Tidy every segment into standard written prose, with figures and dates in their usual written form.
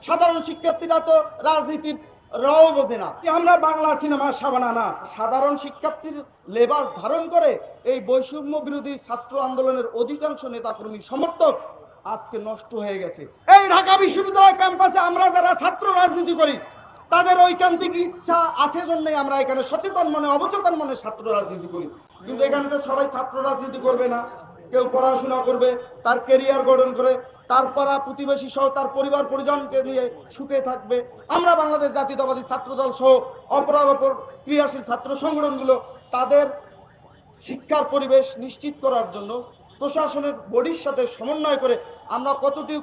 সাধারণ শিক্ষার্থীরা তো রাজনীতির রও বোঝে না। আমরা বাংলা সিনেমার সাবানা না। সাধারণ শিক্ষার্থীর লেবাস ধারণ করে এই বৈষম্য বিরোধী ছাত্র আন্দোলনের অধিকাংশ নেতাকর্মী সমর্থক আজকে নষ্ট হয়ে গেছে। এই ঢাকা বিশ্ববিদ্যালয় ক্যাম্পাসে আমরা যারা ছাত্র রাজনীতি করি তাদের ঐকান্তিক ইচ্ছা আছে জন্যই আমরা এখানে সচেতন মনে অবচেতন মনে ছাত্র রাজনীতি করি। কিন্তু এখানে তো সবাই ছাত্র রাজনীতি করবে না। কেউ পড়াশোনা করবে, তার ক্যারিয়ার গঠন করে, তার পাড়া প্রতিবেশী সহ তার পরিবার পরিজনকে নিয়ে সুখে থাকবে। আমরা বাংলাদেশ জাতীয়তাবাদী ছাত্রদল সহ অপর ক্রিয়াশীল ছাত্র সংগঠনগুলো তাদের শিক্ষার পরিবেশ নিশ্চিত করার জন্য প্রশাসনের বডির সাথে সমন্বয় করে আমরা কতটুকু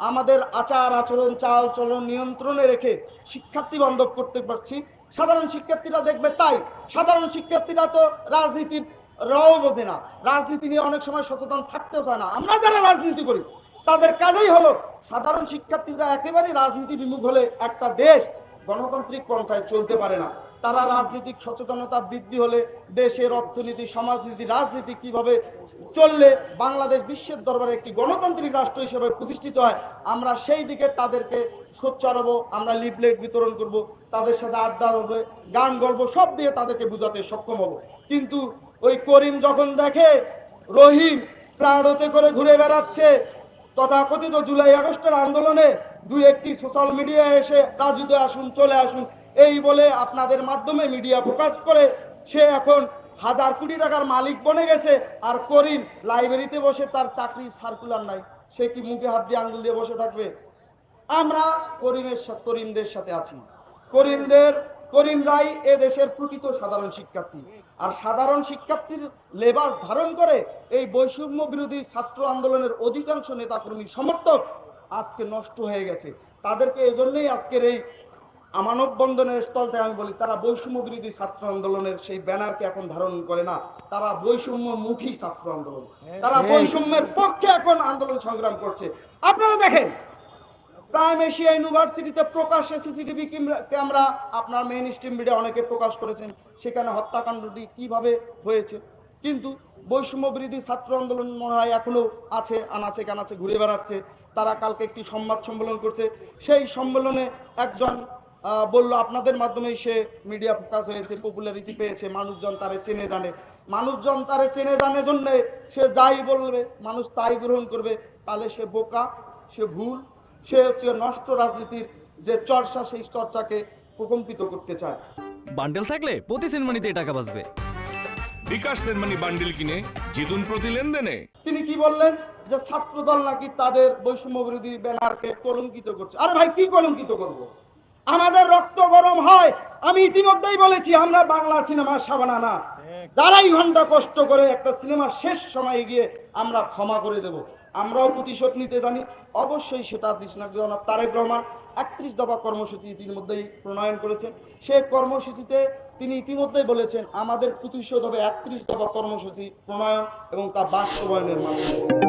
আমাদের আচার আচরণ চাল চলন নিয়ন্ত্রণে রেখে শিক্ষার্থী বান্ধব করতে পারছি। সাধারণ শিক্ষার্থীরা দেখবে তাই সাধারণ শিক্ষার্থীরা তো রাজনীতির রও বোঝে না, রাজনীতি নিয়ে অনেক সময় সচেতন থাকতেও চায় না। আমরা যারা রাজনীতি করি তাদের কাজেই হলো সাধারণ শিক্ষার্থীরা একেবারেই রাজনীতি বিমুখ হলে একটা দেশ গণতান্ত্রিক পন্থায় চলতে পারে না। তারা রাজনৈতিক সচেতনতা বৃদ্ধি হলে দেশের অর্থনীতি সমাজনীতি রাজনীতি কিভাবে চললে বাংলাদেশ বিশ্বের দরবারে একটি গণতান্ত্রিক রাষ্ট্র হিসেবে প্রতিষ্ঠিত হয়, আমরা সেই দিকে তাদেরকে সোচ্চার হব। আমরা লিফলেট বিতরণ করব, তাদের সাথে আড্ডা হবে, গান গল্প সব দিয়ে তাদেরকে বোঝাতে সক্ষম হব। কিন্তু ওই করিম যখন দেখে রহিম প্রাণতে করে ঘুরে বেড়াচ্ছে তথাকথিত জুলাই আগস্টের আন্দোলনে দুই একটি সোশ্যাল মিডিয়ায় এসে রাজুতে আসুন চলে আসুন এই বলে আপনাদের মাধ্যমে মিডিয়া ফোকাস করে সে এখন হাজার কোটি টাকার মালিক বনে গেছে। আর করিম লাইব্রেরিতে বসে তার চাকরি সার্কুলার নাই, সে কি মুখে হাত দিয়ে আঙ্গুল দিয়ে বসে থাকবে? আমরা করিমদের সাথে আছি। করিমরাই এ দেশের প্রকৃত সাধারণ শিক্ষার্থী। আর সাধারণ শিক্ষার্থীর লেবাস ধারণ করে এই বৈষম্য বিরোধী ছাত্র আন্দোলনের অধিকাংশ নেতাকর্মী সমর্থক আজকে নষ্ট হয়ে গেছে। তাদেরকে এজন্যই আজকের এই মানববন্ধনের স্থল থেকে আমি বলি তারা বৈষম্য বিরোধী ছাত্র আন্দোলনের সেই ব্যানারকে এখন ধারণ করে না, তারা বৈষম্যমুখী ছাত্র আন্দোলন, তারা বৈষম্যের পক্ষে এখন আন্দোলন সংগ্রাম করছে। আপনারা দেখেন প্রাইম এশিয়া ইউনিভার্সিটিতে প্রকাশ্যে সিসিটিভি ক্যামেরা আপনার মেইন স্ট্রিম মিডিয়া অনেকে প্রকাশ করেছেন, সেখানে হত্যাকাণ্ডটি কিভাবে হয়েছে। কিন্তু বৈষম্য বিরোধী ছাত্র আন্দোলন মনে হয় এখনও আছে, আনাচে কানাচে ঘুরে বেড়াচ্ছে। তারা কালকে একটি সংবাদ সম্মেলন করছে, সেই সম্মেলনে একজন বলল আপনাদের মাধ্যমেই সে মিডিয়া ফোকাস হয়েছে, পপুলারিটি পেয়েছে, মানুষজন তারে চেনে জানে। মানুষজন তারে চেনে জানে জন্যে সে যাই বলবে মানুষ তাই গ্রহণ করবে। তাহলে সে বোকা, সে ভুল, সে হচ্ছে নষ্ট রাজনীতির যে চর্চা সেই চর্চাকে প্রকম্পিত করতে চায়। বান্ডেল থাকলে প্রতি সেনমানিতে টাকা বাঁচবে। বিকাশ সেনমানি বান্ডেল কিনে জিতুন প্রতি লেনদেনে। তিনি কি বললেন যে ছাত্রদল নাকি তাদের বৈষম্য বিরোধী ব্যানারকে কলঙ্কিত করছে। আরে ভাই কি কলঙ্কিত করব? আমাদের রক্ত গরম হয়। আমি ইতিমধ্যেই বলেছি আমরা বাংলা সিনেমার সাবানা না। 2.5 ঘন্টা কষ্ট করে একটা সিনেমার শেষ সময়ে গিয়ে আমরা ক্ষমা করে দেব। আমরাও প্রতিশোধ নিতে জানি। অবশ্যই সেটা জনাব তারেক রহমান 31 দফা কর্মসূচি ইতিমধ্যেই প্রণয়ন করেছেন। সেই কর্মসূচিতে তিনি ইতিমধ্যেই বলেছেন আমাদের প্রতিশোধ হবে 31 দফা কর্মসূচি প্রণয়ন এবং তা বাস্তবায়নের মাধ্যমে।